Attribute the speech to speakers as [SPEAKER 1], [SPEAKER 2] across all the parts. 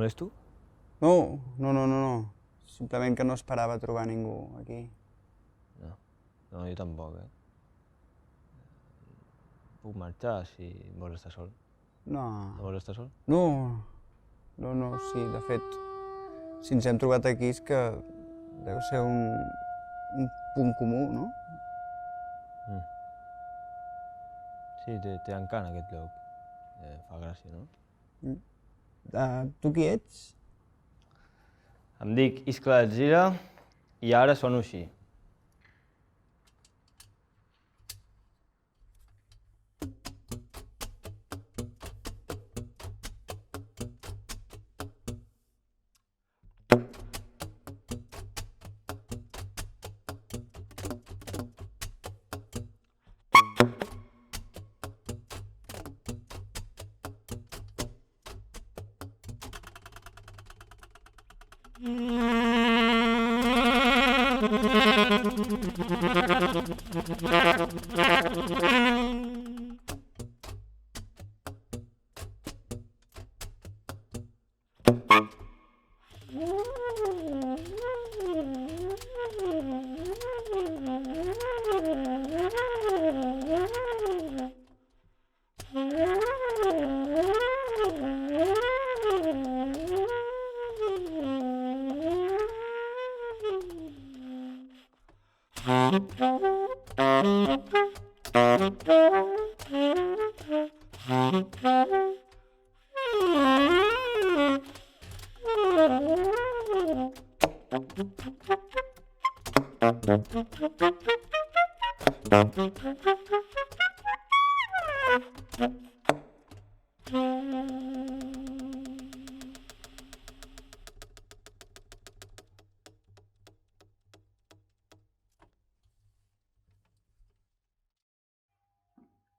[SPEAKER 1] molesto?
[SPEAKER 2] No. Simplement que no esperava trobar ningú aquí.
[SPEAKER 1] No, jo tampoc, Puc marxar si vols estar sol.
[SPEAKER 2] No.
[SPEAKER 1] No vols estar sol?
[SPEAKER 2] No, sí, de fet, si ens hem trobat aquí és que deu ser un punt comú, no?
[SPEAKER 1] Sí, té encant aquest lloc. Fa gràcia, no?
[SPEAKER 2] Tu qui ets?
[SPEAKER 1] Em dic Iscle Alzira i ara sono així.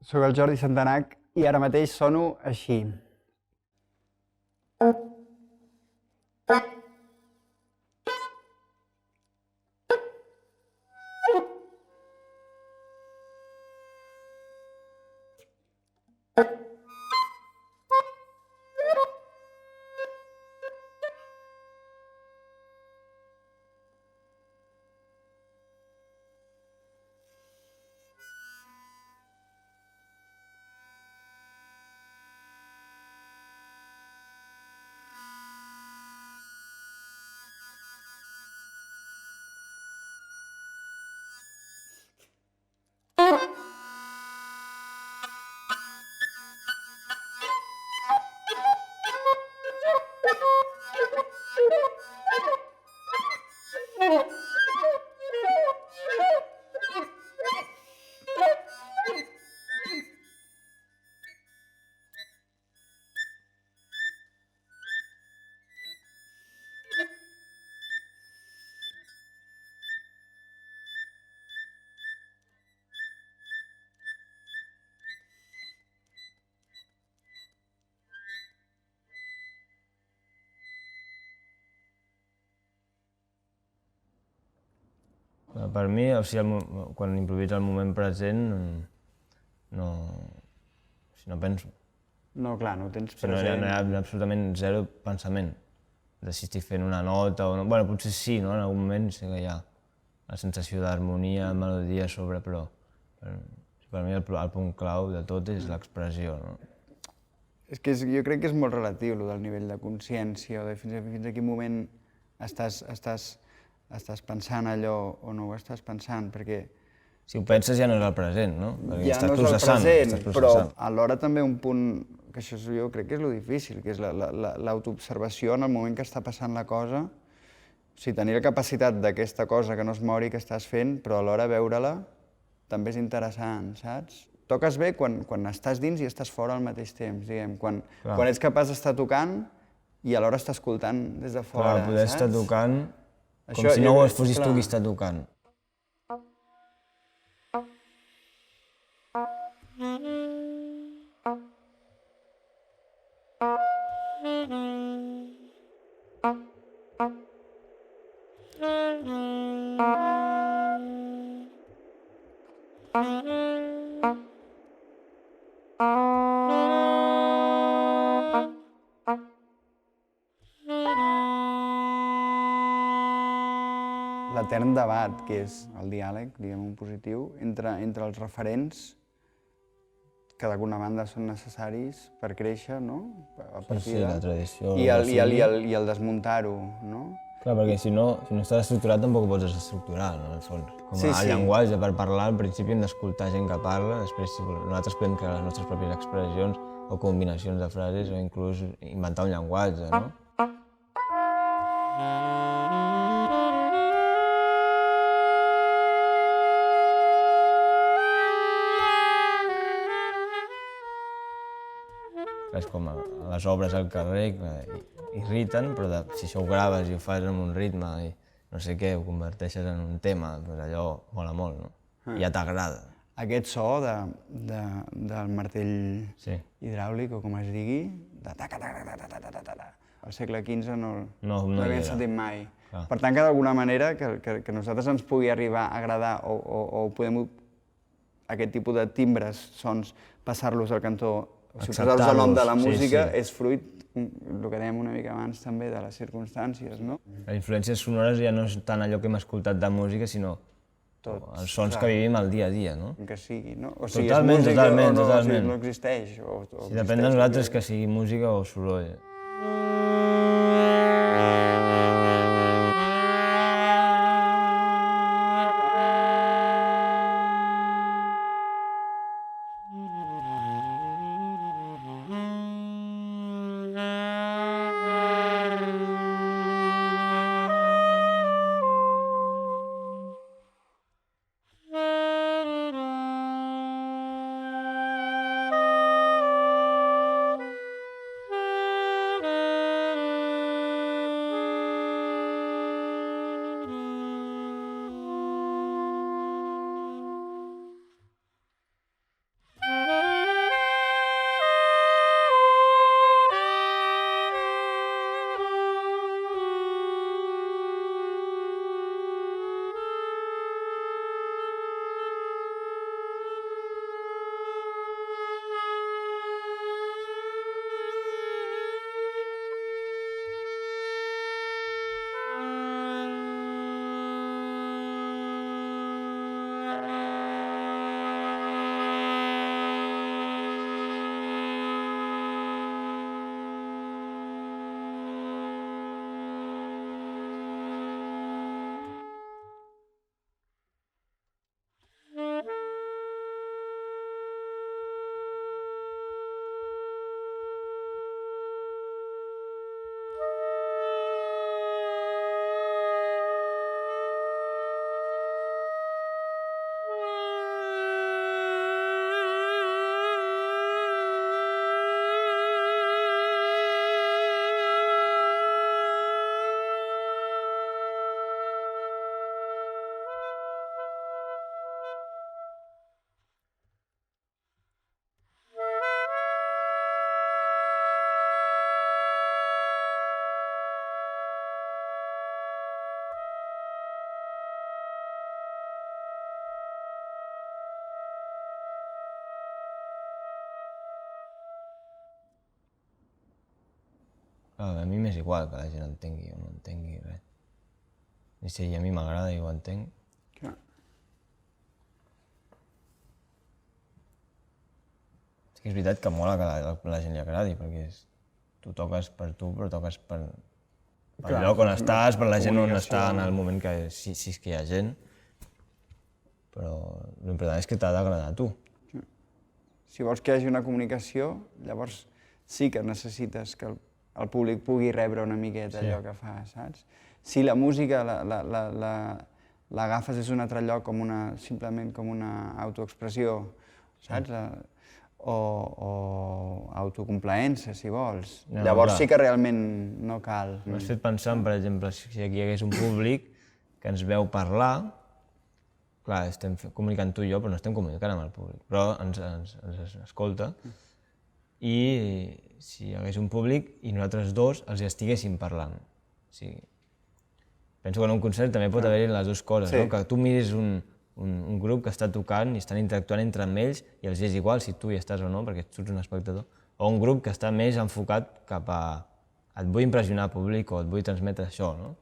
[SPEAKER 2] Soc el Jordi Santanac i ara mateix sono així.
[SPEAKER 1] Per mi, o sigui, quan improviso el moment present, no penso.
[SPEAKER 2] No, clar, no ho tens
[SPEAKER 1] O sigui, no
[SPEAKER 2] present.
[SPEAKER 1] hi ha absolutament zero pensament de si estic fent una nota o no. Bueno, potser sí, no? En algun moment sí que hi ha la sensació d'harmonia, melodia a sobre, però per mi el punt clau de tot és l'expressió, no?
[SPEAKER 2] És que jo crec que és molt relatiu, el del nivell de consciència, o de fins a quin moment estàs pensant allò o no ho estàs pensant, perquè
[SPEAKER 1] Si ho penses ja no és el present, no? Perquè
[SPEAKER 2] ja
[SPEAKER 1] estàs
[SPEAKER 2] no és el
[SPEAKER 1] processant,
[SPEAKER 2] present,
[SPEAKER 1] estàs
[SPEAKER 2] però
[SPEAKER 1] processant.
[SPEAKER 2] alhora també un punt, que això jo crec que és lo difícil, que és l'autoobservació en el moment que està passant la cosa, o sigui, tenir la capacitat d'aquesta cosa que no es mori, que estàs fent, però alhora veure-la també és interessant, saps? Toques bé quan estàs dins i estàs fora al mateix temps, diguem, quan ets capaç d'estar tocant i alhora estar escoltant des de fora,
[SPEAKER 1] Clar, poder estar
[SPEAKER 2] saps?
[SPEAKER 1] tocant com
[SPEAKER 2] Això,
[SPEAKER 1] si no
[SPEAKER 2] jo
[SPEAKER 1] ho
[SPEAKER 2] crec-
[SPEAKER 1] fossis tu
[SPEAKER 2] clar.
[SPEAKER 1] qui està tocant.
[SPEAKER 2] l'etern debat, que és el diàleg, diguem-ho en positiu, entre els referents que d'alguna banda són necessaris per créixer, no? A partir
[SPEAKER 1] Sí, la tradició...
[SPEAKER 2] I el desmuntar-ho, no?
[SPEAKER 1] Clar, perquè si no estàs estructurat tampoc ho pots desestructurar, no, en el fons. Com
[SPEAKER 2] Sí,
[SPEAKER 1] el
[SPEAKER 2] sí.
[SPEAKER 1] llenguatge per parlar, al principi hem d'escoltar gent que parla, després nosaltres podem crear les nostres pròpies expressions o combinacions de frases o inclús inventar un llenguatge, no? És com les obres al carrer que irriten, però si això ho graves i ho fas amb un ritme i no sé què, ho converteixes en un tema, doncs allò mola molt, no? I ja t'agrada.
[SPEAKER 2] Aquest so del martell hidràulic, o com es digui, de taca-taca-taca-taca-taca-taca. Al segle XV no l'havíem sentit mai. Per tant, que d'alguna manera que a nosaltres ens pugui arribar a agradar o podem aquest tipus de timbres, sons, passar-los al cantó, o si posar-los el nom de la música, és fruit, el que dèiem una mica abans també, de les circumstàncies, no?
[SPEAKER 1] Les influències sonores ja no és tant allò que hem escoltat de música, sinó els sons que vivim al dia a dia, no?
[SPEAKER 2] Que sigui, no? O sigui,
[SPEAKER 1] Totalment,
[SPEAKER 2] és música
[SPEAKER 1] totalment,
[SPEAKER 2] o no,
[SPEAKER 1] totalment.
[SPEAKER 2] o sigui, no existeix.
[SPEAKER 1] Si depèn de nosaltres que sigui música o soroll. A mi m'és igual que la gent entengui o no entengui res. I si a mi m'agrada i ho entenc...
[SPEAKER 2] Clar.
[SPEAKER 1] És que és veritat que mola que a la gent li agradi, perquè tu toques per tu, però toques pel lloc on estàs, per la gent on està en el moment que si és que hi ha gent. Però l'important és que t'ha d'agradar a tu.
[SPEAKER 2] Si vols que hi hagi una comunicació, llavors sí que necessites que el públic pugui rebre una miqueta allò que fa, saps? Si la música l'agafes des d'un altre lloc simplement com una autoexpressió, saps? O autocomplaença, si vols. Llavors sí que realment no cal.
[SPEAKER 1] M'has fet pensar, per exemple, si aquí hi hagués un públic que ens veu parlar, clar, estem comunicant tu i jo, però no estem comunicant amb el públic, però ens escolta. I si hi hagués un públic i nosaltres dos els hi estiguéssim parlant. O sigui, penso que en un concert també pot haver-hi les dues coses, no? Que tu miris un grup que està tocant i estan interactuant entre ells i els és igual si tu hi estàs o no, perquè tu ets un espectador, o un grup que està més enfocat cap a et vull impressionar públic o et vull transmetre això, no?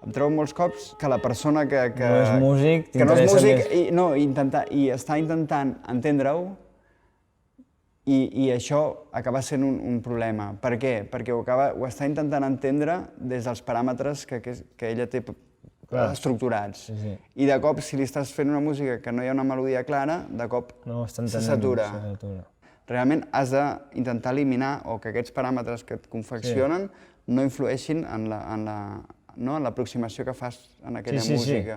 [SPEAKER 2] Em trobo molts cops que la persona que
[SPEAKER 1] No és músic,
[SPEAKER 2] que no és
[SPEAKER 1] t'interessa
[SPEAKER 2] músic i està intentant entendre-ho i això acaba sent un problema. Per què? Perquè ho està intentant entendre des dels paràmetres que ella té estructurats.
[SPEAKER 1] Sí.
[SPEAKER 2] I de cop, si li estàs fent una música que no hi ha una melodia clara, de cop se satura. Realment has d'intentar eliminar o que aquests paràmetres que et confeccionen no influeixin en l'aproximació que fas en aquella música.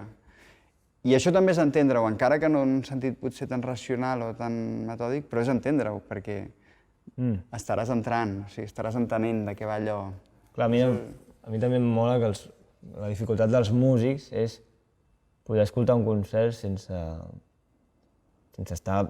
[SPEAKER 2] I això també és entendre-ho, encara que no en un sentit potser tan racional o tan metòdic, però és entendre-ho, perquè estaràs entrant, o sigui, estaràs entenent de què va allò.
[SPEAKER 1] Clar, a mi també em mola que la dificultat dels músics és poder escoltar un concert sense estar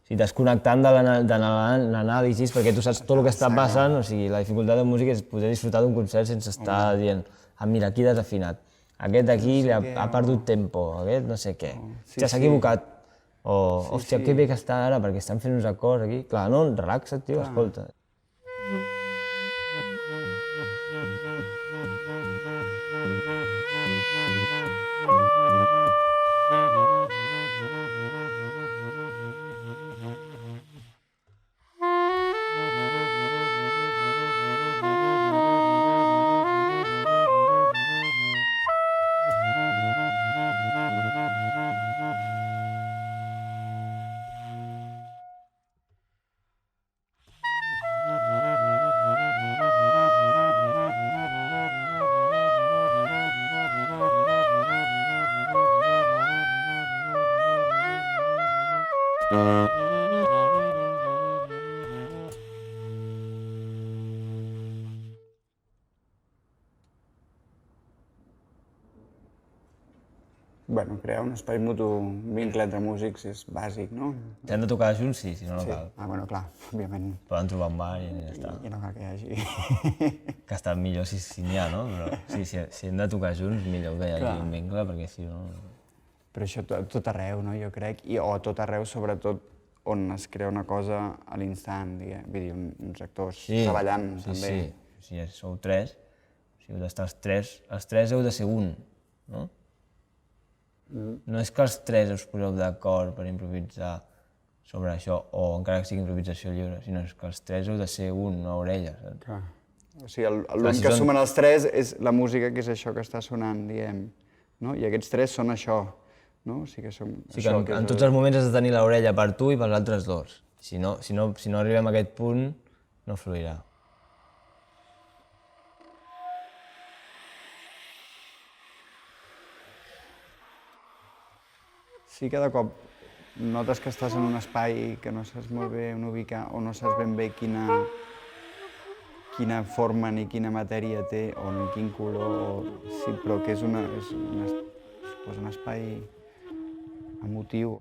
[SPEAKER 1] desconnectant de l'anàlisi, perquè tu saps tot el que està passant, o sigui, la dificultat del músic és poder disfrutar d'un concert sense estar dient mira, aquí desafinat, aquest d'aquí ha perdut tempo, aquest no sé què, s'ha equivocat, o hòstia, que bé que està ara perquè estan fent uns acords aquí. Clar, no, relaxa't, tio, escolta.
[SPEAKER 2] Bueno, crear un espai mutu, un vincle entre músics és bàsic, no?
[SPEAKER 1] Si han de tocar junts, sí, si no, no cal.
[SPEAKER 2] Bueno, clar, òbviament.
[SPEAKER 1] Poden trobar un bar i ja està.
[SPEAKER 2] I no cal que hi hagi.
[SPEAKER 1] Que està millor si n'hi ha, no? Però sí, si hem de tocar junts, millor que hi hagi un vincle, perquè si no...
[SPEAKER 2] Però això tot arreu, no? Jo crec, o a tot arreu, sobretot, on es crea una cosa a l'instant, vull dir, uns actors treballant, també.
[SPEAKER 1] Sí, si sou tres, si heu d'estar els tres heu de ser un, no? No és que els tres us poseu d'acord per improvisar sobre això, o encara que sigui improvisació lliure, sinó que els tres heu de ser un, una orella, saps?
[SPEAKER 2] Clar. O sigui, l'únic que sumen els tres és la música, que és això que està sonant, diguem, no? I aquests tres són això, no? O sigui que som això.
[SPEAKER 1] En tots els moments has de tenir l'orella per tu i pels altres dos. Si no arribem a aquest punt, no fluirà.
[SPEAKER 2] Sí que de cop notes que estàs en un espai que no saps molt bé on ubicar o no saps ben bé quina forma ni quina matèria té o ni quin color, sí, però que és un espai emotiu.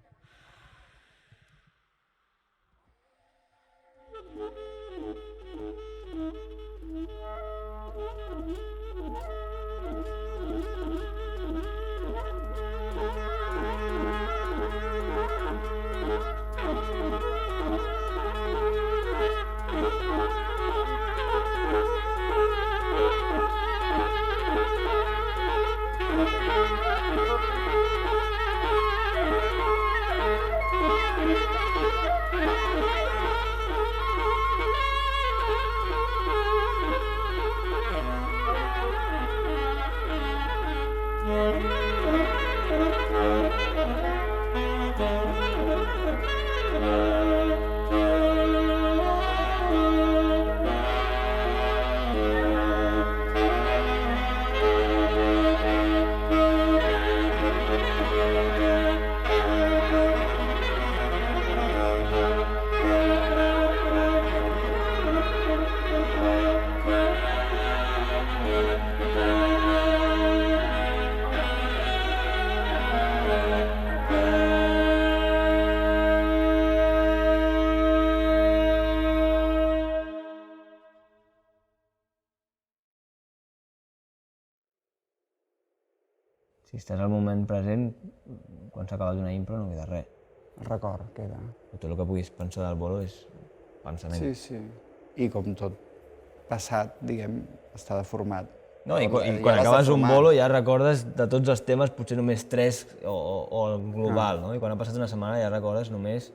[SPEAKER 1] Si estàs al moment present, quan s'ha acabat una impro no queda res.
[SPEAKER 2] El record queda.
[SPEAKER 1] Tot el que puguis pensar del bolo és pensament.
[SPEAKER 2] Sí, sí. I com tot passat, diguem, està deformat.
[SPEAKER 1] No, i quan
[SPEAKER 2] Ja l'has
[SPEAKER 1] acabes un
[SPEAKER 2] deformat.
[SPEAKER 1] bolo ja recordes de tots els temes, potser només 3 o el global, no? I quan ha passat una setmana ja recordes només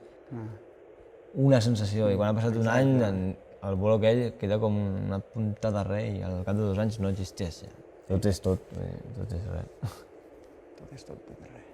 [SPEAKER 1] una sensació. I quan ha passat un any, el bolo aquell queda com una punta de res i al cap de 2 anys no existeix ja. Tot és tot, tot és res.
[SPEAKER 2] Tot és tot, tot és res.